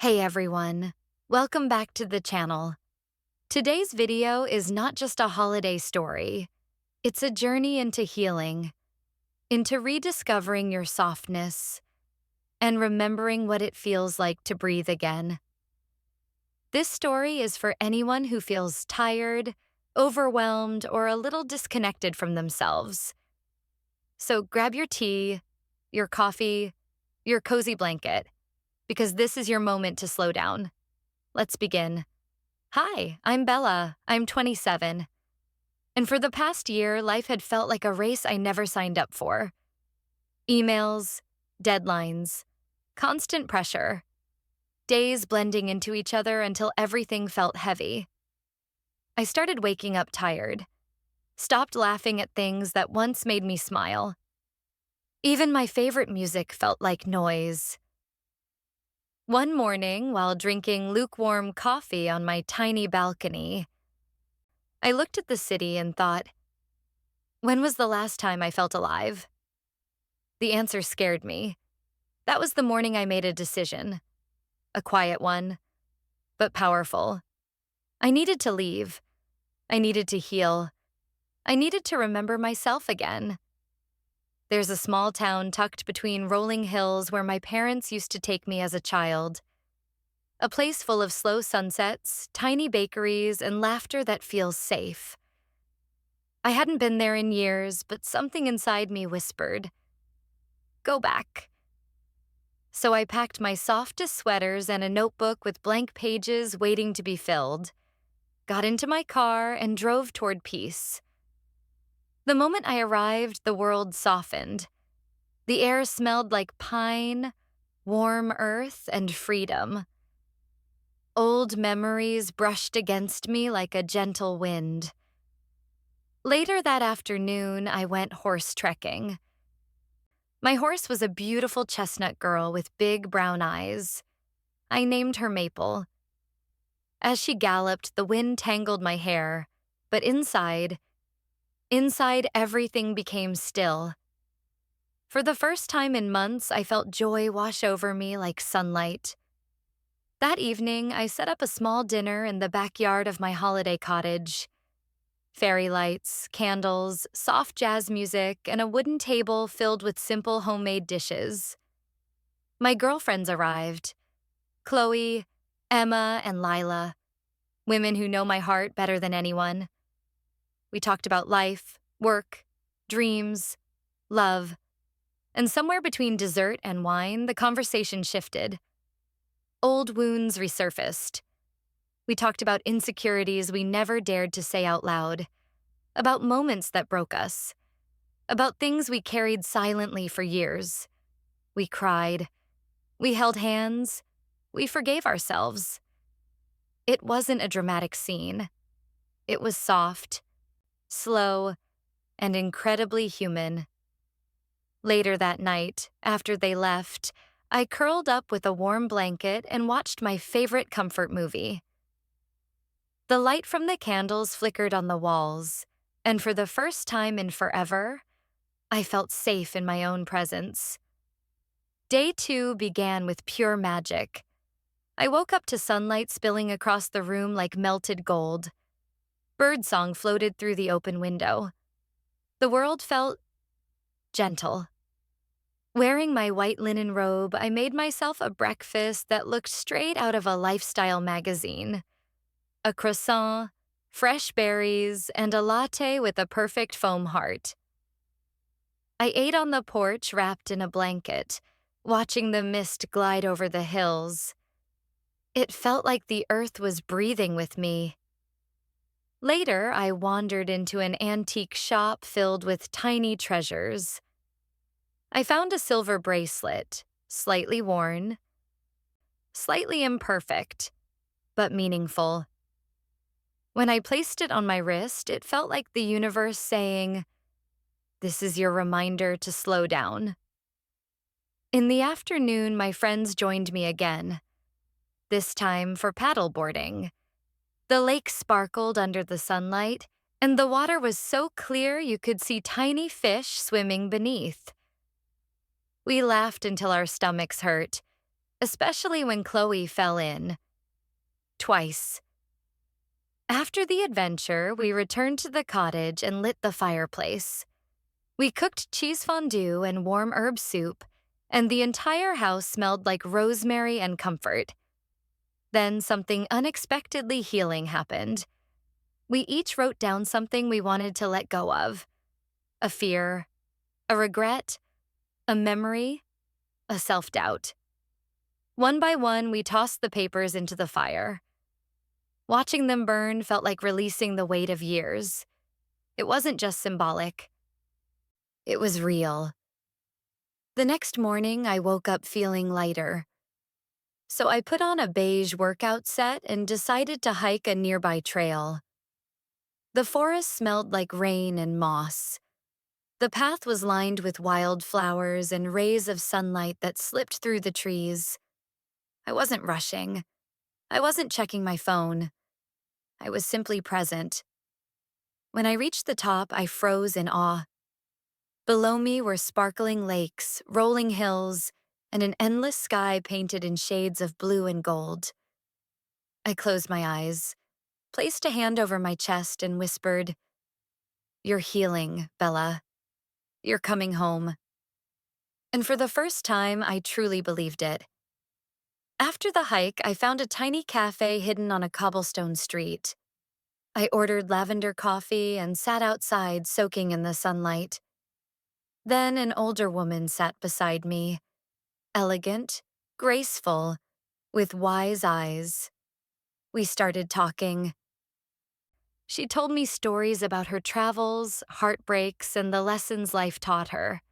Hey everyone, welcome back to the channel. Today's video is not just a holiday story, it's a journey into healing, into rediscovering your softness, and remembering what it feels like to breathe again. This story is for anyone who feels tired, overwhelmed, or a little disconnected from themselves. So grab your tea, your coffee, your cozy blanket, because this is your moment to slow down. Let's begin. Hi, I'm Bella. I'm 27. And for the past year, life had felt like a race I never signed up for. Emails, deadlines, constant pressure, days blending into each other until everything felt heavy. I started waking up tired, stopped laughing at things that once made me smile. Even my favorite music felt like noise. One morning, while drinking lukewarm coffee on my tiny balcony, I looked at the city and thought, when was the last time I felt alive? The answer scared me. That was the morning I made a decision. A quiet one, but powerful. I needed to leave. I needed to heal. I needed to remember myself again. There's a small town tucked between rolling hills where my parents used to take me as a child. A place full of slow sunsets, tiny bakeries, and laughter that feels safe. I hadn't been there in years, but something inside me whispered, "Go back." So I packed my softest sweaters and a notebook with blank pages waiting to be filled, got into my car, and drove toward peace. The moment I arrived, the world softened. The air smelled like pine, warm earth, and freedom. Old memories brushed against me like a gentle wind. Later that afternoon, I went horse trekking. My horse was a beautiful chestnut girl with big brown eyes. I named her Maple. As she galloped, the wind tangled my hair, but inside everything became still. For the first time in months, I felt joy wash over me like sunlight. That evening, I set up a small dinner in the backyard of my holiday cottage. Fairy lights, candles, soft jazz music, and a wooden table filled with simple homemade dishes. My girlfriends arrived. Chloe, Emma, and Lila. Women who know my heart better than anyone. We talked about life, work, dreams, love. And somewhere between dessert and wine, the conversation shifted. Old wounds resurfaced. We talked about insecurities we never dared to say out loud, about moments that broke us, about things we carried silently for years. We cried. We held hands. We forgave ourselves. It wasn't a dramatic scene. It was soft, slow, and incredibly human. Later that night, after they left, I curled up with a warm blanket and watched my favorite comfort movie. The light from the candles flickered on the walls, and for the first time in forever, I felt safe in my own presence. Day 2 began with pure magic. I woke up to sunlight spilling across the room like melted gold. Birdsong floated through the open window. The world felt gentle. Wearing my white linen robe, I made myself a breakfast that looked straight out of a lifestyle magazine. A croissant, fresh berries, and a latte with a perfect foam heart. I ate on the porch wrapped in a blanket, watching the mist glide over the hills. It felt like the earth was breathing with me. Later, I wandered into an antique shop filled with tiny treasures. I found a silver bracelet, slightly worn, slightly imperfect, but meaningful. When I placed it on my wrist, it felt like the universe saying, "This is your reminder to slow down." In the afternoon, my friends joined me again, this time for paddleboarding. The lake sparkled under the sunlight, and the water was so clear you could see tiny fish swimming beneath. We laughed until our stomachs hurt, especially when Chloe fell in. Twice. After the adventure, we returned to the cottage and lit the fireplace. We cooked cheese fondue and warm herb soup, and the entire house smelled like rosemary and comfort. Then something unexpectedly healing happened. We each wrote down something we wanted to let go of: a fear, a regret, a memory, a self-doubt. One by one, we tossed the papers into the fire. Watching them burn felt like releasing the weight of years. It wasn't just symbolic. It was real. The next morning, I woke up feeling lighter. So I put on a beige workout set and decided to hike a nearby trail. The forest smelled like rain and moss. The path was lined with wildflowers and rays of sunlight that slipped through the trees. I wasn't rushing. I wasn't checking my phone. I was simply present. When I reached the top, I froze in awe. Below me were sparkling lakes, rolling hills, and an endless sky painted in shades of blue and gold. I closed my eyes, placed a hand over my chest, and whispered, "You're healing, Bella. You're coming home." And for the first time, I truly believed it. After the hike, I found a tiny cafe hidden on a cobblestone street. I ordered lavender coffee and sat outside soaking in the sunlight. Then an older woman sat beside me, elegant, graceful, with wise eyes. We started talking. She told me stories about her travels, heartbreaks, and the lessons life taught her.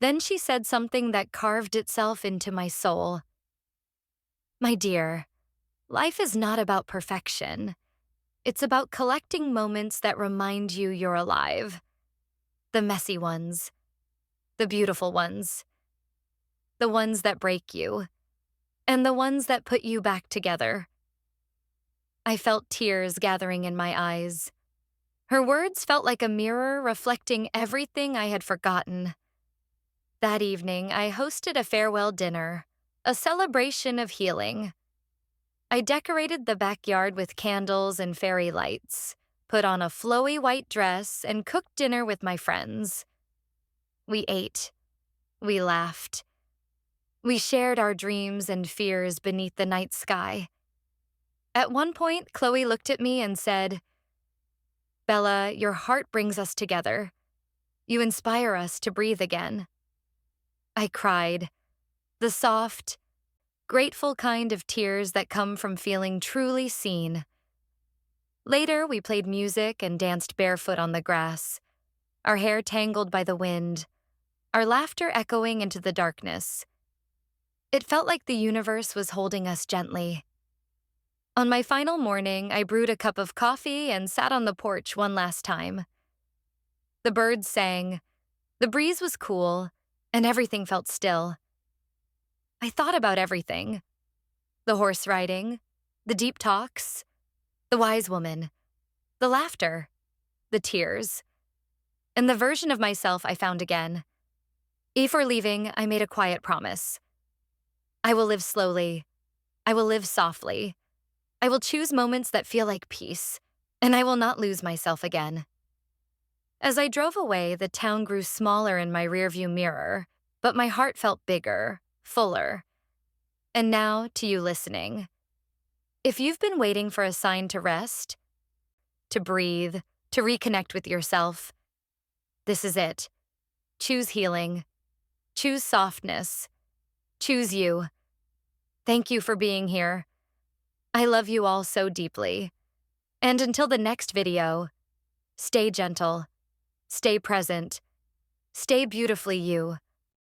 Then she said something that carved itself into my soul. "My dear, life is not about perfection. It's about collecting moments that remind you you're alive. The messy ones, the beautiful ones, the ones that break you, and the ones that put you back together." I felt tears gathering in my eyes. Her words felt like a mirror reflecting everything I had forgotten. That evening, I hosted a farewell dinner, a celebration of healing. I decorated the backyard with candles and fairy lights, put on a flowy white dress, and cooked dinner with my friends. We ate. We laughed. We shared our dreams and fears beneath the night sky. At one point, Chloe looked at me and said, "Bella, your heart brings us together. You inspire us to breathe again." I cried, the soft, grateful kind of tears that come from feeling truly seen. Later, we played music and danced barefoot on the grass, our hair tangled by the wind, our laughter echoing into the darkness. It felt like the universe was holding us gently. On my final morning, I brewed a cup of coffee and sat on the porch one last time. The birds sang, the breeze was cool, and everything felt still. I thought about everything: the horse riding, the deep talks, the wise woman, the laughter, the tears, and the version of myself I found again. Before leaving, I made a quiet promise. I will live slowly. I will live softly. I will choose moments that feel like peace, and I will not lose myself again. As I drove away, the town grew smaller in my rearview mirror, but my heart felt bigger, fuller. And now, to you listening. If you've been waiting for a sign to rest, to breathe, to reconnect with yourself, this is it. Choose healing. Choose softness. Choose you. Thank you for being here. I love you all so deeply. And until the next video, stay gentle, stay present, stay beautifully you.